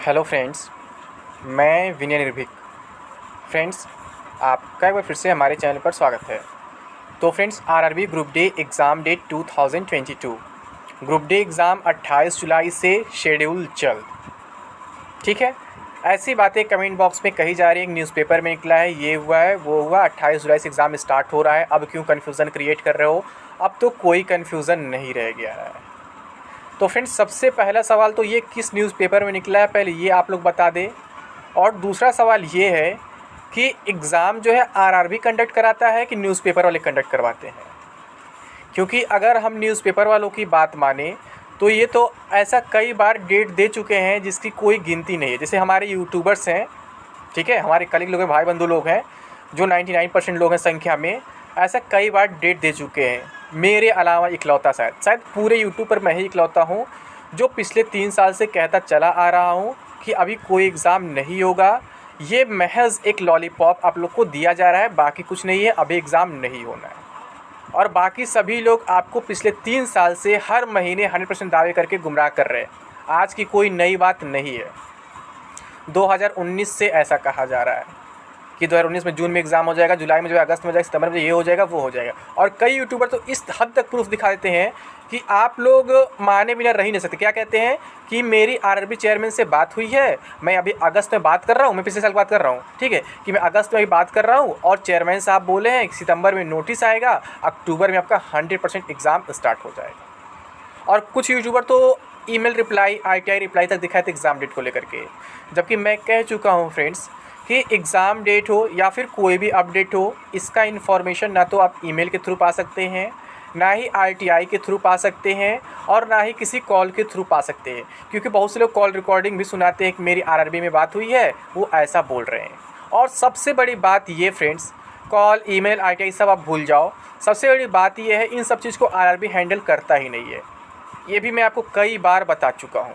Hello friends, मैं विनय निर्भीक। Friends, आपका एक बार फिर से हमारे चैनल पर स्वागत है। तो friends, RRB group D exam date 2022 group D exam 28 जुलाई से शेड्यूल जल्द। ठीक है, ऐसी बातें कमेंट बॉक्स में कही जा रही है, न्यूज़पेपर में निकला है, ये हुआ है वो हुआ, 28 जुलाई से एग्ज़ाम स्टार्ट हो रहा है, अब क्यों कन्फ्यूज़न क्रिएट कर रहे हो। अब तो कोई कन्फ्यूज़न नहीं रह गया है। तो फ्रेंड्स, सबसे पहला सवाल तो ये किस न्यूज़पेपर में निकला है, पहले ये आप लोग बता दें। और दूसरा सवाल ये है कि एग्ज़ाम जो है आरआरबी कंडक्ट कराता है कि न्यूज़पेपर वाले कंडक्ट करवाते हैं। क्योंकि अगर हम न्यूज़पेपर वालों की बात माने तो ये तो ऐसा कई बार डेट दे चुके हैं जिसकी कोई गिनती नहीं है। जैसे हमारे यूट्यूबर्स हैं, ठीक है, हमारे कलीग लोग हैं, भाई बंधु लोग हैं, जो 99% लोग हैं संख्या में, ऐसा कई बार डेट दे चुके हैं। मेरे अलावा इकलौता शायद पूरे यूट्यूब पर मैं ही इकलौता हूँ जो पिछले 3 साल से कहता चला आ रहा हूँ कि अभी कोई एग्ज़ाम नहीं होगा। ये महज़ एक लॉलीपॉप आप लोग को दिया जा रहा है, बाकी कुछ नहीं है, अभी एग्ज़ाम नहीं होना है। और बाकी सभी लोग आपको पिछले 3 साल से हर महीने 100% दावे करके गुमराह कर रहे हैं। आज की कोई नई बात नहीं है। 2019 से ऐसा कहा जा रहा है कि 2019 में जून में एग्ज़ाम हो जाएगा, जुलाई में जो है अगस्त में हो जाएगा, सितंबर में ये हो जाएगा वो हो जाएगा। और कई यूट्यूबर तो इस हद तक प्रूफ दिखा देते हैं कि आप लोग माने बिना रह ही नहीं सकते। क्या कहते हैं कि मेरी आरआरबी चेयरमैन से बात हुई है, मैं अभी अगस्त में बात कर रहा हूँ, मैं पिछले साल बात कर रहा हूँ, ठीक है, कि मैं अगस्त में अभी बात कर रहा हूँ और चेयरमैन साहब बोले हैं कि सितंबर में नोटिस आएगा, अक्टूबर में आपका 100% एग्ज़ाम स्टार्ट हो जाएगा। और कुछ यूट्यूबर तो ईमेल रिप्लाई, आरटीआई रिप्लाई तक दिखाए थे एग्ज़ाम डेट को लेकर के। जबकि मैं कह चुका हूँ फ्रेंड्स कि एग्ज़ाम डेट हो या फिर कोई भी अपडेट हो, इसका इन्फॉर्मेशन ना तो आप ईमेल के थ्रू पा सकते हैं, ना ही आरटीआई के थ्रू पा सकते हैं, और ना ही किसी कॉल के थ्रू पा सकते हैं। क्योंकि बहुत से लोग कॉल रिकॉर्डिंग भी सुनाते हैं कि मेरी आरआरबी में बात हुई है, वो ऐसा बोल रहे हैं। और सबसे बड़ी बात ये फ्रेंड्स, कॉल, ईमेल, आरटीआई सब आप भूल जाओ। सबसे बड़ी बात ये है, इन सब चीज़ को आरआरबी हैंडल करता ही नहीं है। ये भी मैं आपको कई बार बता चुका हूँ।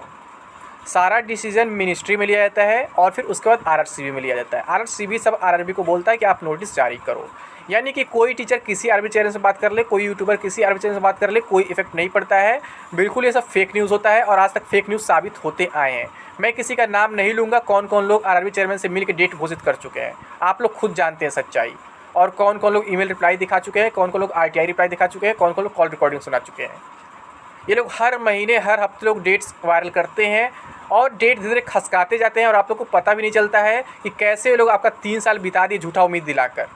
सारा डिसीजन मिनिस्ट्री में लिया जाता है और फिर उसके बाद आरआरसीबी में लिया जाता है। आरआरसीबी सब आरआरबी को बोलता है कि आप नोटिस जारी करो। यानी कि कोई टीचर किसी आरआरबी चैनल से बात कर ले, कोई यूट्यूबर किसी आरआरबी चैनल से बात कर ले, कोई इफेक्ट नहीं पड़ता है। बिल्कुल ये सब फेक न्यूज़ होता है और आज तक फेक न्यूज़ साबित होते आए हैं। मैं किसी का नाम नहीं लूँगा, कौन कौन लोग आरआरबी चेयरमैन से मिल के डेट घोषित कर चुके हैं, आप लोग खुद जानते हैं सच्चाई। और कौन कौन लोग ईमेल रिप्लाई दिखा चुके हैं, कौन कौन लोग आरटीआई रिप्लाई दिखा चुके हैं, कौन कौन लोग कॉल रिकॉर्डिंग सुना चुके हैं। ये लोग हर महीने हर हफ्ते लोग डेट्स वायरल करते हैं और डेट धीरे धीरे खसकाते जाते हैं और आप लोग को पता भी नहीं चलता है कि कैसे ये लोग आपका 3 साल बिता दिए झूठा उम्मीद दिलाकर।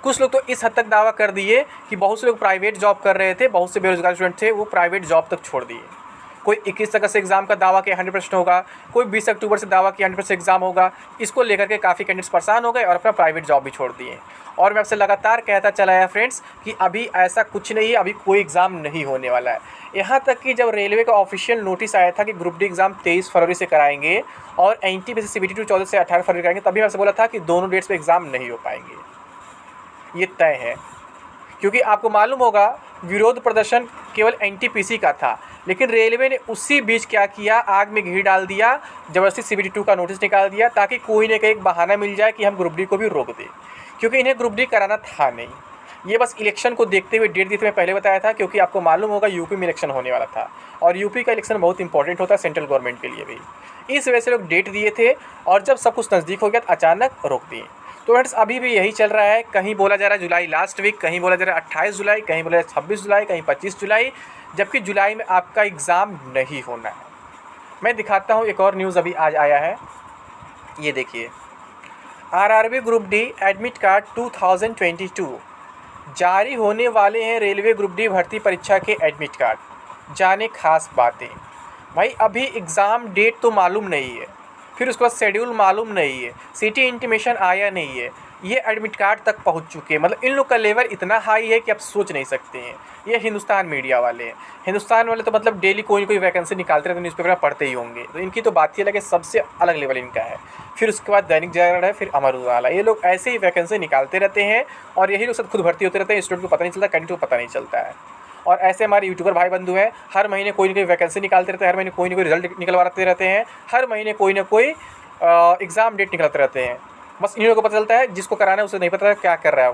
कुछ लोग तो इस हद तक दावा कर दिए कि बहुत से लोग प्राइवेट जॉब कर रहे थे, बहुत से बेरोजगार स्टूडेंट थे, वो प्राइवेट जॉब तक छोड़ दिए। कोई 21 अगस्त से एग्ज़ाम का दावा किया 100% होगा, कोई 20 अक्टूबर से दावा किया 100% एग्ज़ाम होगा। इसको लेकर के काफ़ी कैंडिडेट्स परेशान हो गए और अपना प्राइवेट जॉब भी छोड़ दिए। और मैं आपसे लगातार कहता चला आया फ्रेंड्स कि अभी ऐसा कुछ नहीं है, अभी कोई एग्ज़ाम नहीं होने वाला है। यहाँ तक कि जब रेलवे का ऑफिशियल नोटिस आया था कि ग्रुप डी एग्ज़ाम 23 फरवरी से कराएंगे और एनटीपीसी सीबीटी 2 14 से 18 फरवरी कराएंगे, तभी मैं आपसे बोला था कि दोनों डेट्स पे एग्ज़ाम नहीं हो पाएंगे। ये तय है। क्योंकि आपको मालूम होगा विरोध प्रदर्शन केवल एनटीपीसी का था, लेकिन रेलवे ने उसी बीच क्या किया, आग में घी डाल दिया, ज़बरदस्ती सीबीटी 2 का नोटिस निकाल दिया ताकि कोई न कोई एक बहाना मिल जाए कि हम ग्रुप डी को भी रोक दें। क्योंकि इन्हें ग्रुप डी कराना था नहीं, ये बस इलेक्शन को देखते हुए डेट दी थी। मैं पहले बताया था, क्योंकि आपको मालूम होगा यूपी में इलेक्शन होने वाला था और यूपी का इलेक्शन बहुत इंपॉर्टेंट होता है सेंट्रल गवर्नमेंट के लिए भी। इस वजह से लोग डेट दिए थे और जब सब कुछ नज़दीक हो गया तो अचानक रोक दिए। तो फ्रेंड्स, अभी भी यही चल रहा है। कहीं बोला जा रहा है जुलाई लास्ट वीक, कहीं बोला जा रहा है 28 जुलाई, कहीं बोला जा रहा है 26 जुलाई, कहीं 25 जुलाई, जबकि जुलाई में आपका एग्ज़ाम नहीं होना है। मैं दिखाता हूँ, एक और न्यूज़ अभी आज आया है, ये देखिए। RRB group D admit card 2022 जारी होने वाले हैं। रेलवे ग्रुप डी भर्ती परीक्षा के एडमिट कार्ड, जाने खास बातें। भाई अभी एग्ज़ाम डेट तो मालूम नहीं है, फिर उसके बाद शेड्यूल मालूम नहीं है, सिटी इंटीमेशन आया नहीं है, ये एडमिट कार्ड तक पहुंच चुके हैं। मतलब इन लोग का लेवल इतना हाई है कि आप सोच नहीं सकते हैं। ये हिंदुस्तान मीडिया वाले हैं। हिंदुस्तान वाले तो मतलब डेली कोई ना कोई वैकेंसी निकालते रहते, न्यूज़पेपर में पढ़ते ही होंगे, तो इनकी तो बात ही अलग है, सबसे अलग लेवल इनका है। फिर उसके बाद दैनिक जागरण है, फिर अमर उजाला, ये लोग ऐसे ही वैकेंसी निकालते रहते हैं और यही लोग सब खुद भर्ती होते रहते हैं। स्टूडेंट को पता नहीं चलता, कैंडिडेट को पता नहीं चलता है। और ऐसे हमारे यूट्यूबर भाई बंधु हैं, हर महीने कोई ना कोई वैकेंसी निकालते रहते हैं, हर महीने कोई ना कोई रिजल्ट निकलवाते रहते हैं, हर महीने कोई ना कोई एग्ज़ाम डेट निकलते रहते हैं। बस इन लोगों को पता चलता है, जिसको कराना है उसे नहीं पता क्या कर रहा है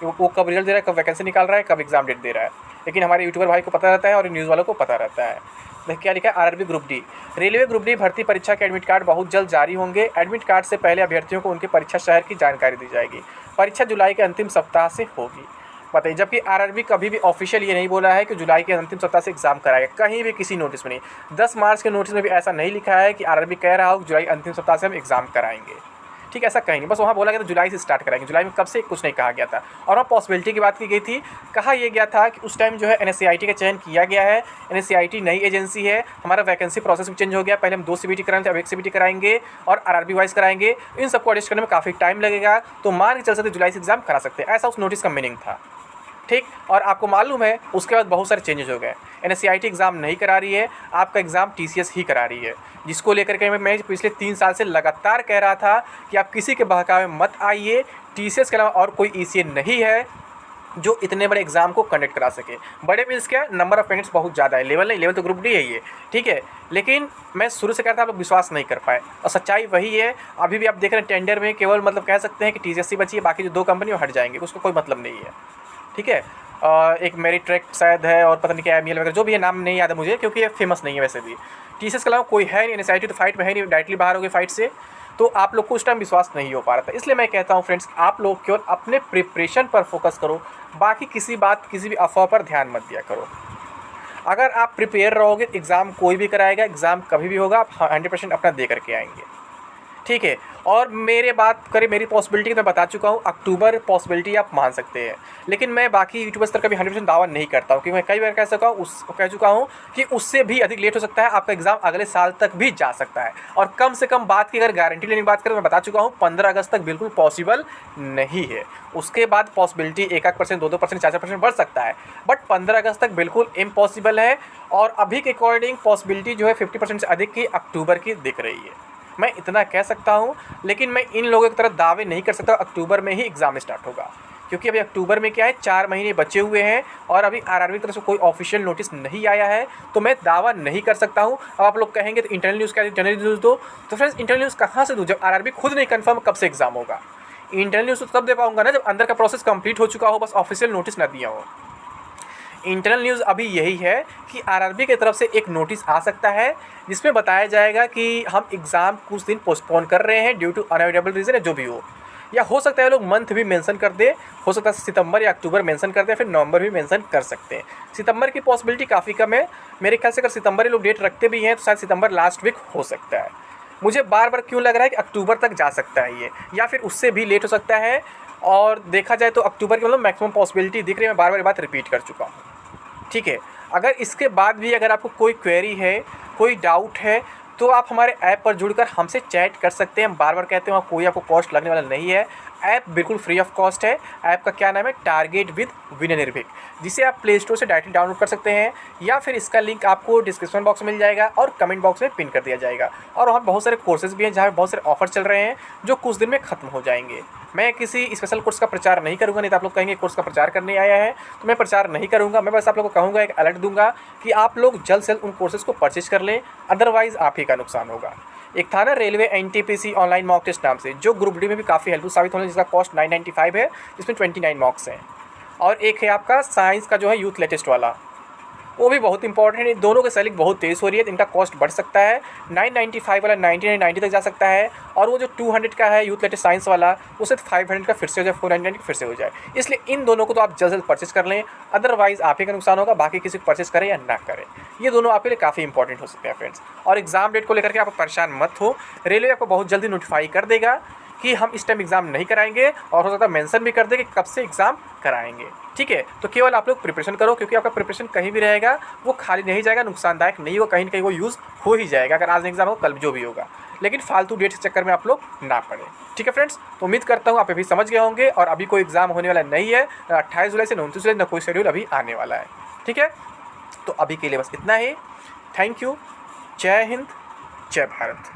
वो कब रिजल्ट दे रहा है, कब वैकेंसी निकाल रहा है, कब एग्ज़ाम डेट दे रहा है। लेकिन हमारे यूट्यूबर भाई को पता रहता है और न्यूज़ वालों को पता रहता है। देखिए क्या लिखा है, RRB group D, railway group D भर्ती परीक्षा के एडमिट कार्ड बहुत जल्द जारी होंगे। एडमिट कार्ड से पहले अभ्यर्थियों को उनके परीक्षा शहर की जानकारी दी जाएगी। परीक्षा जुलाई के अंतिम सप्ताह से होगी। बताइए, जबकि आरआरबी कभी भी ऑफिशियल ये नहीं बोला है कि जुलाई के अंतिम सप्ताह से एग्जाम कराएगा, कहीं भी किसी नोटिस में नहीं। 10 मार्च के नोटिस में भी ऐसा नहीं लिखा है कि आरआरबी कह रहा हो कि जुलाई अंतिम सप्ताह से हम एग्जाम कराएंगे। ठीक है, ऐसा कहीं नहीं, बस वहाँ बोला गया था जुलाई से स्टार्ट कराएंगे। जुलाई में कब से कुछ नहीं कहा गया था। और वहाँ पॉसिबिलिटी की बात की गई थी। कहा यह गया था कि उस टाइम जो है एनएससीआईटी का चयन किया गया है। एनएससीआईटी नई एजेंसी है, हमारा वैकेंसी प्रोसेस भी चेंज हो गया। पहले हम 2 सीबीटी कराए थे, अब 1 सीबीटी कराएंगे और आरआरबी वाइज कराएंगे। इन सबको एडजस्ट करने में काफ़ी टाइम लगेगा, तो मान के चल सकते जुलाई से एग्जाम करा सकते हैं, ऐसा उस नोटिस का मीनिंग था। ठीक, और आपको मालूम है उसके बाद बहुत सारे चेंजेस हो गए। एनएससीआईटी एग्ज़ाम नहीं करा रही है, आपका एग्ज़ाम टीसीएस ही करा रही है, जिसको लेकर के मैं पिछले 3 साल से लगातार कह रहा था कि आप किसी के बहकावे में मत आइए। टीसीएस के अलावा और कोई ईसीए नहीं है जो इतने बड़े एग्जाम को कंडक्ट करा सके। बड़े मीन्स क्या, नंबर ऑफ कैंडिडेट्स बहुत ज़्यादा है, लेवल नहीं, लेवल तो ग्रुप डी है ये, ठीक है। लेकिन मैं शुरू से कहता था, आप लोग विश्वास नहीं कर पाए, और सच्चाई वही है। अभी भी आप देख रहे हैं टेंडर में केवल मतलब कह सकते हैं कि टीसीएस बची है, बाकी जो 2 कंपनी हट जाएंगे, उसका कोई मतलब नहीं है। ठीक है, एक मेरिट्रैक शायद है और पता नहीं क्या एमईएल वगैरह, जो भी है नाम नहीं याद है मुझे, क्योंकि ये फेमस नहीं है वैसे भी। टीसीएस के अलावा कोई है नहीं, एनएससीआईटी तो फाइट में है नहीं, डायरेक्टली बाहर हो गई फाइट से, तो आप लोग को उस टाइम विश्वास नहीं हो पा रहा था। इसलिए मैं कहता हूँ फ्रेंड्स, आप लोग केवल अपने प्रिपरेशन पर फोकस करो, बाकी किसी भी अफवाह पर ध्यान मत दिया करो। अगर आप प्रिपेयर रहोगे, एग्ज़ाम कोई भी कराएगा, एग्ज़ाम कभी भी होगा, आप 100% अपना दे करके आएंगे। ठीक है, और मेरे बात करें मेरी पॉसिबिलिटी की, मैं बता चुका हूँ अक्टूबर पॉसिबिलिटी आप मान सकते हैं। लेकिन मैं बाकी यूट्यूबर्स तक कभी 100% दावा नहीं करता हूँ, क्योंकि मैं कई बार कह चुका हूँ कि उससे भी अधिक लेट हो सकता है, आपका एग्ज़ाम अगले साल तक भी जा सकता है। और कम से कम बात की अगर गारंटी लेने की बात करें, मैं बता चुका हूँ 15 अगस्त तक बिल्कुल पॉसिबल नहीं है। उसके बाद पॉसिबिलिटी 1-1%, 2-2%, 4-4% बढ़ सकता है, बट 15 अगस्त तक बिल्कुल इम्पॉसिबल है। और अभी के अकॉर्डिंग पॉसिबिलिटी जो है 50% से अधिक की अक्टूबर की दिख रही है, मैं इतना कह सकता हूँ। लेकिन मैं इन लोगों की तरह दावे नहीं कर सकता अक्टूबर में ही एग्ज़ाम स्टार्ट होगा, क्योंकि अभी अक्टूबर में क्या है, 4 महीने बचे हुए हैं और अभी आरआरबी की तरफ से कोई ऑफिशियल नोटिस नहीं आया है, तो मैं दावा नहीं कर सकता हूँ। अब आप लोग कहेंगे तो इंटरनल न्यूज़ क्या, इंटरनल न्यूज़ दो, तो फ्रेंड्स इंटरनल न्यूज़ कहाँ से दूँ जब आरआरबी खुद नहीं कंफर्म कब से एग्ज़ाम होगा। इंटरनल न्यूज़ तो तब दे पाऊँगा ना जब अंदर का प्रोसेस कंप्लीट हो चुका हो, बस ऑफिशियल नोटिस ना दिया हो। इंटरनल न्यूज़ अभी यही है कि आरआरबी की तरफ से एक नोटिस आ सकता है, जिसमें बताया जाएगा कि हम एग्ज़ाम कुछ दिन पोस्टपोन कर रहे हैं ड्यू टू अनअवेलेबल रीज़न, या जो भी हो, या हो सकता है लोग मंथ भी मेंशन कर दे, हो सकता है सितंबर या अक्टूबर मेंशन कर दे, फिर नवंबर भी मेंशन कर सकते हैं। सितंबर की पॉसिबिलिटी काफ़ी कम है मेरे ख्याल से। अगर सितंबर लोग डेट रखते भी हैं तो शायद सितंबर लास्ट वीक हो सकता है। मुझे बार बार क्यों लग रहा है कि अक्टूबर तक जा सकता है ये, या फिर उससे भी लेट हो सकता है। और देखा जाए तो अक्टूबर की मतलब मैक्सिमम पॉसिबिलिटी दिख रही है, मैं बार बार बात रिपीट कर चुका हूँ। ठीक है, अगर इसके बाद भी अगर आपको कोई क्वेरी है, कोई डाउट है, तो आप हमारे ऐप पर जुड़कर हमसे चैट कर सकते हैं। हम बार बार कहते हैं वहाँ कोई आपको कॉस्ट लगने वाला नहीं है, ऐप बिल्कुल फ्री ऑफ कॉस्ट है। ऐप का क्या नाम है, टारगेट विद विनय निर्भीक, जिसे आप प्ले स्टोर से डायरेक्टली डाउनलोड कर सकते हैं, या फिर इसका लिंक आपको डिस्क्रिप्शन बॉक्स में मिल जाएगा और कमेंट बॉक्स में पिन कर दिया जाएगा। और वहाँ बहुत सारे कोर्सेज भी हैं जहाँ बहुत सारे ऑफर चल रहे हैं जो कुछ दिन में ख़त्म हो जाएंगे। मैं किसी स्पेशल कोर्स का प्रचार नहीं करूँगा, नहीं तो आप लोग कहेंगे कोर्स का प्रचार करने आया है, तो मैं प्रचार नहीं करूँगा। मैं बस आप लोगों को कहूँगा, एक अलर्ट दूंगा कि आप लोग जल्द से जल्द उन कोर्सेज को परचेज कर लें, अदरवाइज़ आप ही का नुकसान होगा। एक था ना railway NTPC online mock test नाम से, जो ग्रुप डी में भी काफ़ी हेल्पफुल साबित होने, जिसका कॉस्ट 995 है, जिसमें 29 मार्क्स हैं। और एक है आपका साइंस का जो है यूथ लेटेस्ट वाला, वो भी बहुत इंपॉर्टेंट है। इन दोनों की सेलिंग बहुत तेज़ हो रही है, तो इनका कॉस्ट बढ़ सकता है। 995 वाला 9990 तक जा सकता है, और वो जो 200 का है यूथ लेटेस्ट साइंस वाला, उसे 500 का फिर से हो जाए, 499 फिर से हो जाए। इसलिए इन दोनों को तो आप जल्द से जल्द परचेस कर लें, अदरवाइज़ आप ही का नुकसान होगा, बाकी किसी को परचेस करें या ना करें। ये दोनों आपके लिए काफ़ी इंपॉर्टेंट हो सकते हैं फ्रेंड्स। और एग्ज़ाम डेट को लेकर के आप परेशान मत हो, रेलवे आपको बहुत जल्दी नोटिफाई कर देगा कि हम इस टाइम एग्ज़ाम नहीं कराएंगे, और हो सकता है मेंशन भी कर दे कि कब से एग्ज़ाम कराएंगे। ठीक है, तो केवल आप लोग प्रिपरेशन करो, क्योंकि आपका प्रिपरेशन कहीं भी रहेगा वो खाली नहीं जाएगा, नुकसानदायक नहीं होगा, कहीं ना कहीं वो यूज़ हो ही जाएगा। अगर आज एग्ज़ाम हो कल जो भी होगा, लेकिन फालतू डेट के चक्कर में आप लोग ना पड़े। ठीक है फ्रेंड्स, तो उम्मीद करता हूँ आप अभी समझ गए होंगे, और अभी कोई एग्ज़ाम होने वाला नहीं है, 28 जुलाई से 29 जुलाई, ना कोई शेड्यूल अभी आने वाला है। ठीक है, तो अभी के लिए बस इतना ही। थैंक यू, जय हिंद, जय भारत।